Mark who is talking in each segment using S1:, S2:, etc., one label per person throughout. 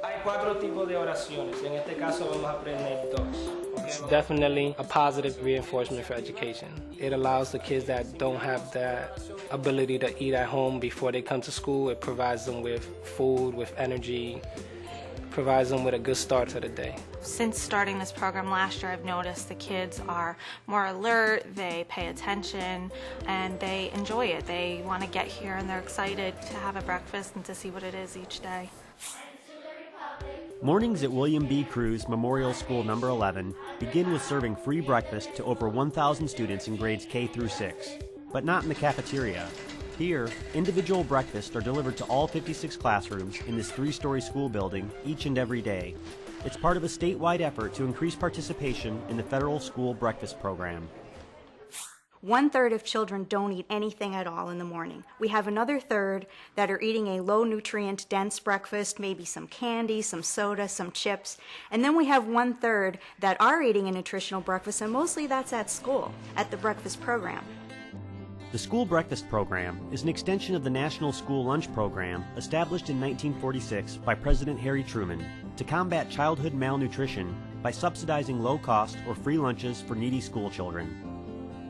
S1: Hay 4 tipos de oraciones. En este caso vamos a aprender 2.
S2: It's definitely a positive reinforcement for education. It allows the kids that don't have that ability to eat at home before they come to school. It provides them with food, with energy, provides them with a good start to the day.
S3: Since starting this program last year, I've noticed the kids are more alert, they pay attention, and they enjoy it. They want to get here and they're excited to have a breakfast and to see what it is each day.
S4: Mornings at William B. Cruz Memorial School No. 11 begin with serving free breakfast to over 1,000 students in grades K through 6, but not in the cafeteria. Here, individual breakfasts are delivered to all 56 classrooms in this 3-story school building each and every day. It's part of a statewide effort to increase participation in the federal school breakfast program.
S5: 1/3 of children don't eat anything at all in the morning. We have another third that are eating a low nutrient dense breakfast, maybe some candy, some soda, some chips. And then we have 1/3 that are eating a nutritional breakfast, and mostly that's at school, at the breakfast program.
S4: The School Breakfast Program is an extension of the National School Lunch Program established in 1946 by President Harry Truman to combat childhood malnutrition by subsidizing low-cost or free lunches for needy school children.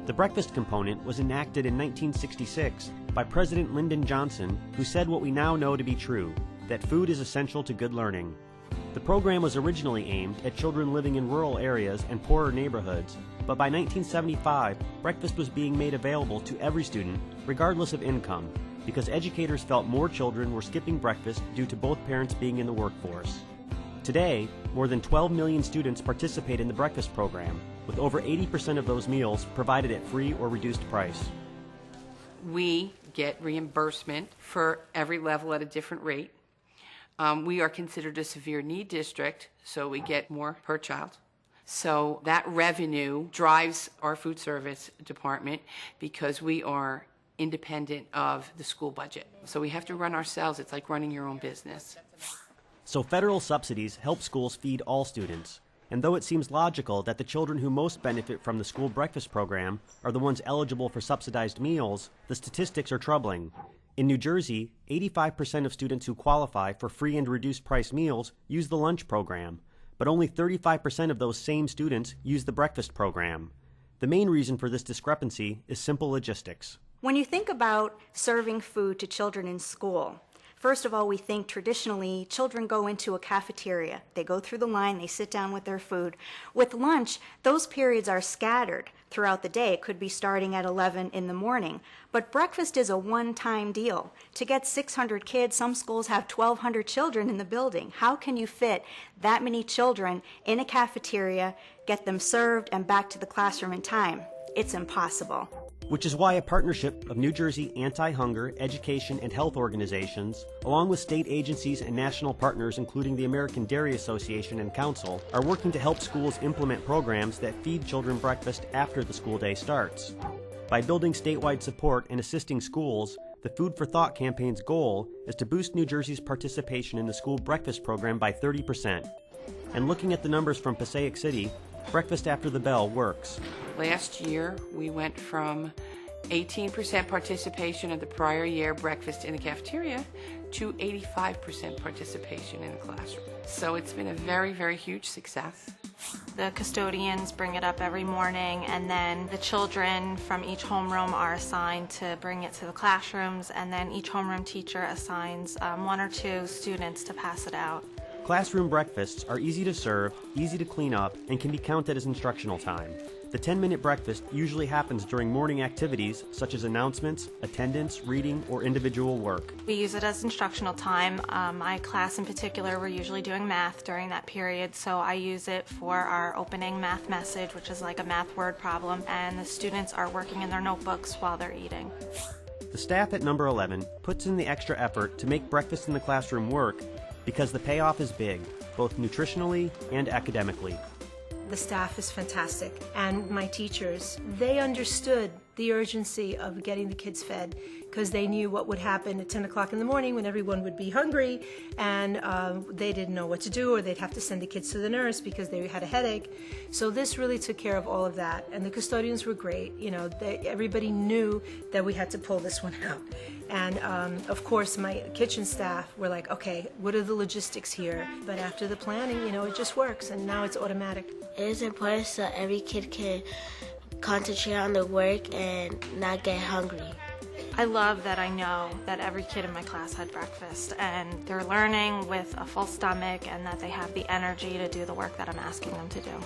S4: The breakfast component was enacted in 1966 by President Lyndon Johnson, who said what we now know to be true, that food is essential to good learning. The program was originally aimed at children living in rural areas and poorer neighborhoods, but by 1975, breakfast was being made available to every student, regardless of income, because educators felt more children were skipping breakfast due to both parents being in the workforce. Today, more than 12 million students participate in the breakfast program, with over 80% of those meals provided at free or reduced price.
S6: We get reimbursement for every level at a different rate. We are considered a severe need district, so we get more per child. So that revenue drives our food service department because we are independent of the school budget. So we have to run ourselves. It's like running your own business.
S4: So federal subsidies help schools feed all students. And though it seems logical that the children who most benefit from the school breakfast program are the ones eligible for subsidized meals, the statistics are troubling. In New Jersey, 85% of students who qualify for free and reduced price meals use the lunch program, but only 35% of those same students use the breakfast program. The main reason for this discrepancy is simple logistics.
S5: When you think about serving food to children in school, first of all, we think traditionally children go into a cafeteria. They go through the line, they sit down with their food. With lunch, those periods are scattered throughout the day. It could be starting at 11 in the morning. But breakfast is a one-time deal. To get 600 kids, some schools have 1,200 children in the building. How can you fit that many children in a cafeteria, get them served, and back to the classroom in time? It's impossible.
S4: Which is why a partnership of New Jersey anti-hunger, education, and health organizations, along with state agencies and national partners including the American Dairy Association and Council, are working to help schools implement programs that feed children breakfast after the school day starts. By building statewide support and assisting schools, the Food for Thought campaign's goal is to boost New Jersey's participation in the school breakfast program by 30%. And looking at the numbers from Passaic City, breakfast after the bell works.
S6: Last year, we went from 18% participation of the prior year breakfast in the cafeteria to 85% participation in the classroom. So it's been a very, very huge success.
S3: The custodians bring it up every morning, and then the children from each homeroom are assigned to bring it to the classrooms, and then each homeroom teacher assigns 1 or 2 students to pass it out.
S4: Classroom breakfasts are easy to serve, easy to clean up, and can be counted as instructional time. The 10-minute breakfast usually happens during morning activities such as announcements, attendance, reading, or individual work.
S3: We use it as instructional time. My class in particular, we're usually doing math during that period, so I use it for our opening math message, which is like a math word problem, and the students are working in their notebooks while they're eating.
S4: The staff at number 11 puts in the extra effort to make breakfast in the classroom work because the payoff is big, both nutritionally and academically.
S7: The staff is fantastic, and my teachers, they understood the urgency of getting the kids fed, because they knew what would happen at 10 o'clock in the morning when everyone would be hungry, and they didn't know what to do, or they'd have to send the kids to the nurse because they had a headache. So this really took care of all of that, and the custodians were great. You know, everybody knew that we had to pull this one out. And of course, my kitchen staff were like, okay, what are the logistics here? But after the planning, you know, it just works, and now it's automatic.
S8: It is important so every kid can concentrate on the work and not get hungry.
S3: I love that I know that every kid in my class had breakfast and they're learning with a full stomach and that they have the energy to do the work that I'm asking them to do.